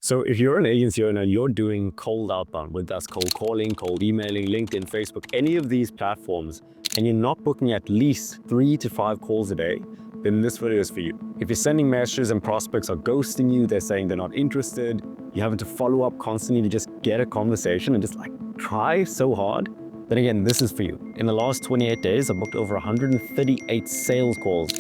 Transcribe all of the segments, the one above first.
So if you're an agency owner, you're doing cold outbound, whether that's cold calling, cold emailing, LinkedIn, Facebook, any of these platforms, and you're not booking at least 3 to 5 calls a day, then this video is for you. If you're sending messages and prospects are ghosting you, they're saying they're not interested, you're having to follow up constantly to just get a conversation and just try so hard, then again, this is for you. In the last 28 days, I booked over 138 sales calls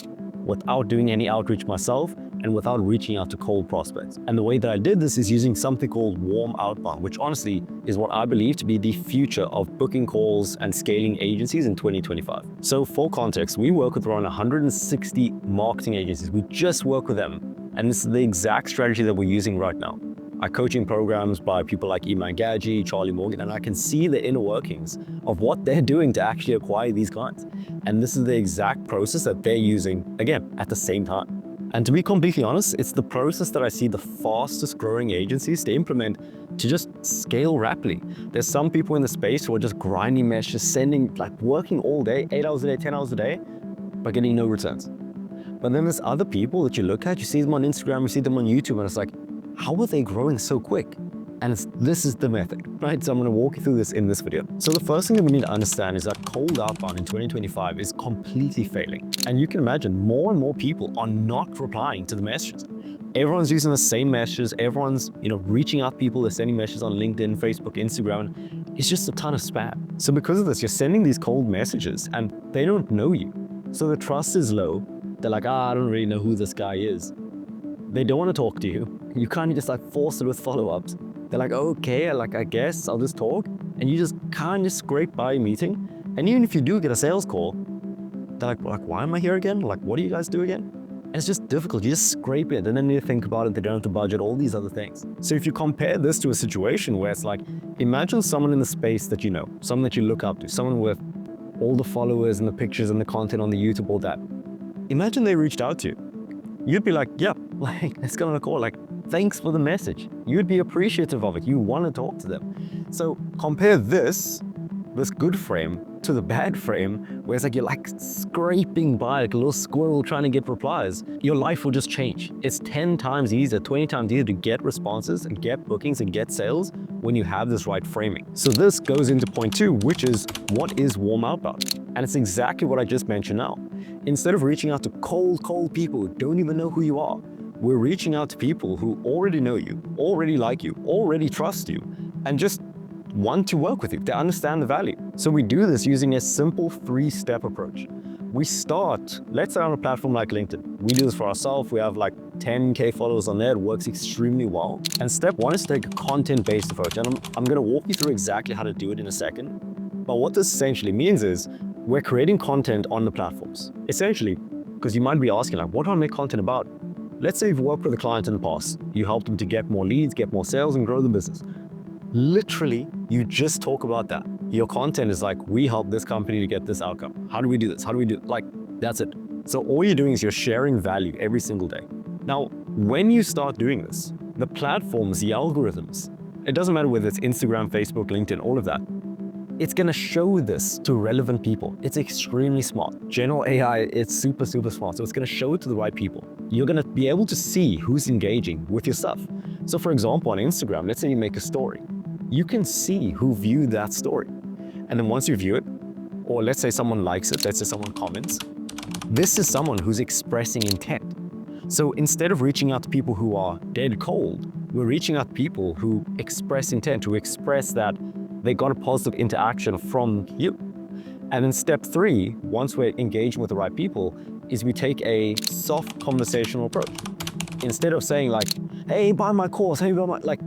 without doing any outreach myself and without reaching out to cold prospects. And the way that I did this is using something called warm outbound, which honestly is what I believe to be the future of booking calls and scaling agencies in 2025. So for context, we work with around 160 marketing agencies. We just work with them. And this is the exact strategy that we're using right now. Our coaching programs by people like Iman Gadji, Charlie Morgan, and I can see the inner workings of what they're doing to actually acquire these clients. And this is the exact process that they're using, again, at the same time. And to be completely honest, it's the process that I see the fastest growing agencies to implement to just scale rapidly. There's some people in the space who are just grinding messages, sending, working all day, 8 hours a day, 10 hours a day, but getting no returns. But then there's other people that you look at, you see them on Instagram, you see them on YouTube, and it's like, how are they growing so quick? And this is the method, right? So I'm gonna walk you through this in this video. So the first thing that we need to understand is that cold outbound in 2025 is completely failing. And you can imagine more and more people are not replying to the messages. Everyone's using the same messages. Everyone's, reaching out to people. They're sending messages on LinkedIn, Facebook, Instagram. It's just a ton of spam. So because of this, you're sending these cold messages and they don't know you. So the trust is low. They're like, I don't really know who this guy is. They don't want to talk to you. You can't just force it with follow-ups. They're like, okay, I guess I'll just talk. And you just can't just scrape by a meeting. And even if you do get a sales call, they're like, why am I here again? What do you guys do again? And it's just difficult. You just scrape it and then you think about it. They don't have to budget, all these other things. So if you compare this to a situation where it's imagine someone in the space that you know, someone that you look up to, someone with all the followers and the pictures and the content on the YouTube, all that. Imagine they reached out to you. You'd be like, yeah, let's get on a call. Thanks for the message. You'd be appreciative of it. You want to talk to them. So compare this good frame to the bad frame, where it's you're scraping by like a little squirrel trying to get replies. Your life will just change. It's 10 times easier, 20 times easier to get responses and get bookings and get sales when you have this right framing. So this goes into point 2, which is what is warm outbound? And it's exactly what I just mentioned now. Instead of reaching out to cold people who don't even know who you are, we're reaching out to people who already know you, already like you, already trust you, and just want to work with you. They understand the value. So we do this using a simple 3-step approach. We start, let's say on a platform like LinkedIn. We do this for ourselves. We have 10K followers on there. It works extremely well. And step 1 is to take a content-based approach. And I'm gonna walk you through exactly how to do it in a second. But what this essentially means is we're creating content on the platforms. Essentially, because you might be asking, what do I make content about? Let's say you've worked with a client in the past. You helped them to get more leads, get more sales, and grow the business. Literally, you just talk about that. Your content is we help this company to get this outcome. How do we do this? How do we do it? That's it. So all you're doing is you're sharing value every single day. Now, when you start doing this, the platforms, the algorithms, it doesn't matter whether it's Instagram, Facebook, LinkedIn, all of that, it's gonna show this to relevant people. It's extremely smart. General AI, it's super, super smart. So it's gonna show it to the right people. You're gonna be able to see who's engaging with your stuff. So for example, on Instagram, let's say you make a story. You can see who viewed that story. And then once you view it, or let's say someone likes it, let's say someone comments, this is someone who's expressing intent. So instead of reaching out to people who are dead cold, we're reaching out to people who express intent, who express that they got a positive interaction from you. And then step 3, once we're engaging with the right people, is we take a soft conversational approach. Instead of saying hey, buy my course, hey, buy my,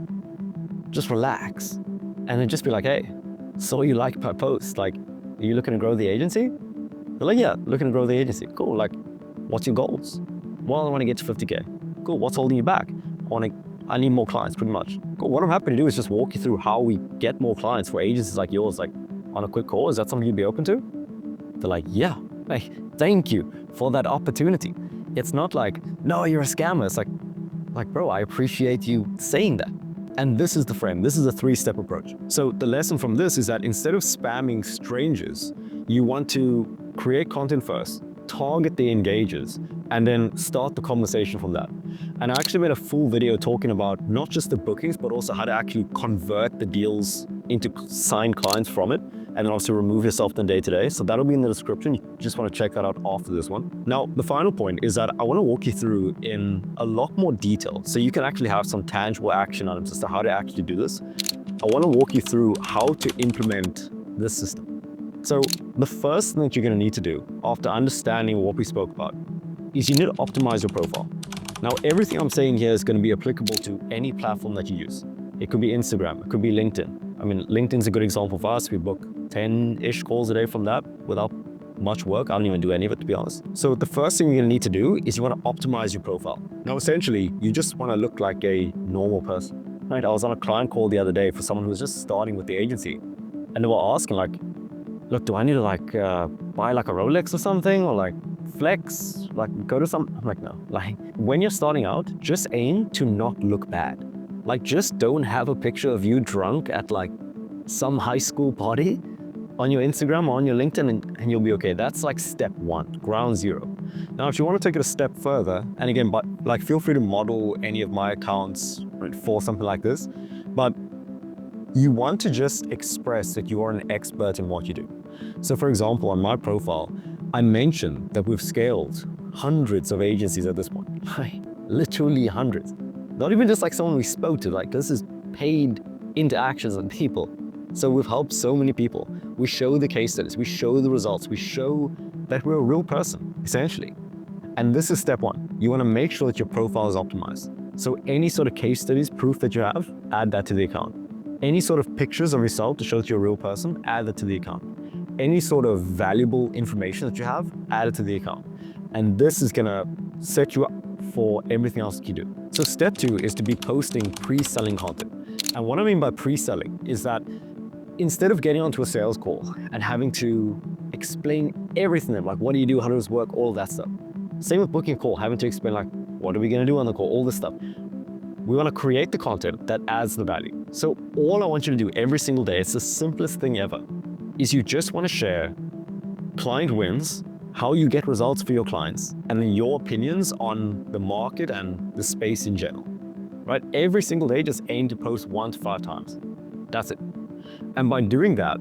just relax. And then just be hey, so you like my post, are you looking to grow the agency? They're yeah, looking to grow the agency. Cool, what's your goals? Well, I want to get to 50K. Cool, what's holding you back? I need more clients, pretty much. Cool. What I'm happy to do is just walk you through how we get more clients for agencies like yours, on a quick call. Is that something you'd be open to? They're yeah, thank you for that opportunity. It's not no, you're a scammer. It's bro, I appreciate you saying that. And this is the frame. This is a 3-step approach. So the lesson from this is that instead of spamming strangers, you want to create content first, target the engagers, and then start the conversation from that. And I actually made a full video talking about not just the bookings, but also how to actually convert the deals into signed clients from it, and then also remove yourself from day to day. So that'll be in the description. You just want to check that out after this one. Now, the final point is that I want to walk you through in a lot more detail so you can actually have some tangible action items as to how to actually do this. I want to walk you through how to implement this system. So the first thing that you're going to need to do after understanding what we spoke about is you need to optimize your profile. Now, everything I'm saying here is going to be applicable to any platform that you use. It could be Instagram, it could be LinkedIn. I mean, LinkedIn's a good example for us. We book 10-ish calls a day from that without much work. I don't even do any of it, to be honest. So the first thing you're going to need to do is you want to optimize your profile. Now, essentially, you just want to look like a normal person. Right? I was on a client call the other day for someone who was just starting with the agency, and they were asking like, look, do I need to buy like a Rolex or something, or like flex, like go to some, I'm like, no. Like when you're starting out, just aim to not look bad. Like just don't have a picture of you drunk at like some high school party on your Instagram or on your LinkedIn, and you'll be okay. That's like step one, ground zero. Now, if you want to take it a step further, and again, but like feel free to model any of my accounts for something like this, but you want to just express that you are an expert in what you do. So for example, on my profile, I mentioned that we've scaled hundreds of agencies at this point, literally hundreds. Not even just like someone we spoke to, like this is paid interactions with people. So we've helped so many people. We show the case studies, we show the results, we show that we're a real person, essentially. And this is step one. You want to make sure that your profile is optimized. So any sort of case studies, proof that you have, add that to the account. Any sort of pictures of yourself to show that you're a real person, add that to the account. Any sort of valuable information that you have, add it to the account. And this is gonna set you up for everything else that you do. So step two is to be posting pre-selling content. And what I mean by pre-selling is that instead of getting onto a sales call and having to explain everything, like what do you do, how does this work, all of that stuff. Same with booking a call, having to explain like, what are we gonna do on the call, all this stuff. We wanna create the content that adds the value. So all I want you to do every single day, it's the simplest thing ever, is you just wanna share client wins, how you get results for your clients, and then your opinions on the market and the space in general, right? Every single day, just aim to post 1 to 5 times. That's it. And by doing that,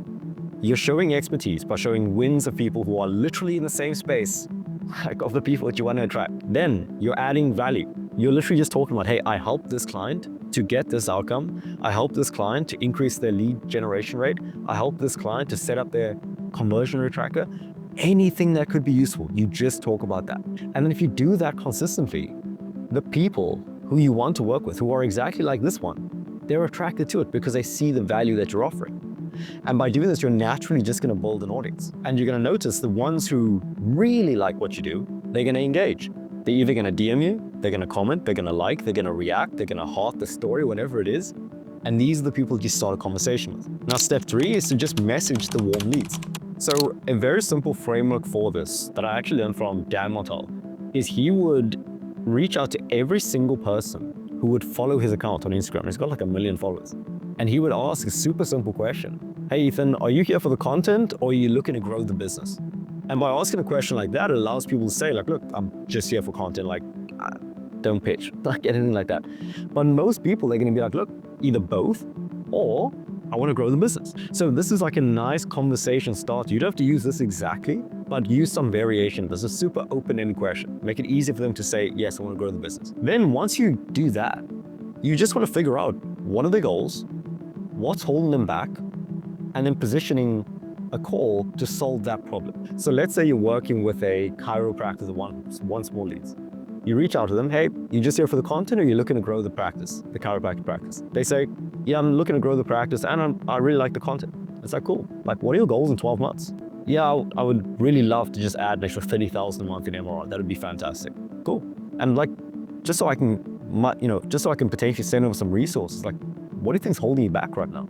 you're showing expertise by showing wins of people who are literally in the same space, like of the people that you want to attract. Then you're adding value. You're literally just talking about, hey, I helped this client to get this outcome. I helped this client to increase their lead generation rate. I helped this client to set up their conversion rate tracker. Anything that could be useful, you just talk about that. And then if you do that consistently, the people who you want to work with, who are exactly like this one, they're attracted to it because they see the value that you're offering. And by doing this, you're naturally just gonna build an audience. And you're gonna notice the ones who really like what you do, they're gonna engage. They're either gonna DM you, they're gonna comment, they're gonna like, they're gonna react, they're gonna heart the story, whatever it is. And these are the people you start a conversation with. Now, step 3 is to just message the warm leads. So a very simple framework for this that I actually learned from Dan Montal is he would reach out to every single person who would follow his account on Instagram. He's got like 1 million followers. And he would ask a super simple question. Hey, Ethan, are you here for the content or are you looking to grow the business? And by asking a question like that, it allows people to say like, look, I'm just here for content, like don't pitch, like anything like that. But most people, they're gonna be like, look, either both or I wanna grow the business. So this is like a nice conversation starter. You don't have to use this exactly, but use some variation. There's a super open-ended question. Make it easy for them to say, yes, I wanna grow the business. Then once you do that, you just wanna figure out what are their goals, what's holding them back, and then positioning a call to solve that problem. So let's say you're working with a chiropractor that wants more leads. You reach out to them, hey, you just here for the content or you're looking to grow the practice, the chiropractic practice? They say, yeah, I'm looking to grow the practice and I really like the content. It's like, cool. Like, what are your goals in 12 months? Yeah, I would really love to just add an extra 30,000 a month in MRR. That would be fantastic. Cool. And like, just so I can potentially send over some resources, like, what do you think's holding you back right now?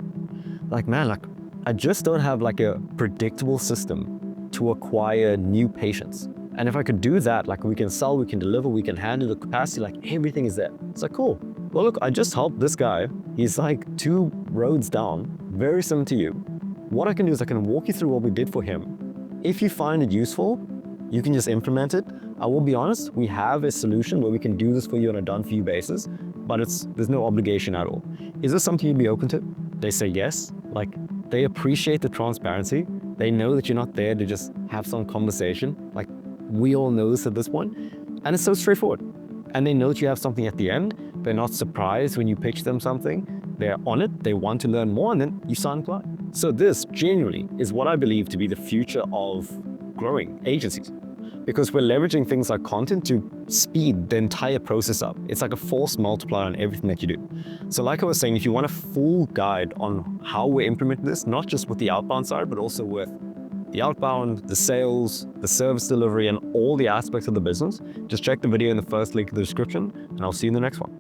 Like, man, like, I just don't have like a predictable system to acquire new patients. And if I could do that, like we can sell, we can deliver, we can handle the capacity, like everything is there. It's like, cool. Well, look, I just helped this guy. He's like 2 roads down, very similar to you. What I can do is I can walk you through what we did for him. If you find it useful, You can just implement it. I will be honest, we have a solution where we can do this for you on a done-for-you basis, but there's no obligation at all. Is this something you'd be open to? They say yes. Like, they appreciate the transparency. They know that you're not there to just have some conversation. Like, we all know this at this point, and it's so straightforward. And they know that you have something at the end. They're not surprised when you pitch them something. They're on it, they want to learn more, and then you sign a client. So this genuinely is what I believe to be the future of growing agencies, because we're leveraging things like content to speed the entire process up. It's like a force multiplier on everything that you do. So like I was saying, if you want a full guide on how we're implementing this, not just with the outbound side, but also with the outbound, the sales, the service delivery, and all the aspects of the business, just check the video in the first link in the description, and I'll see you in the next one.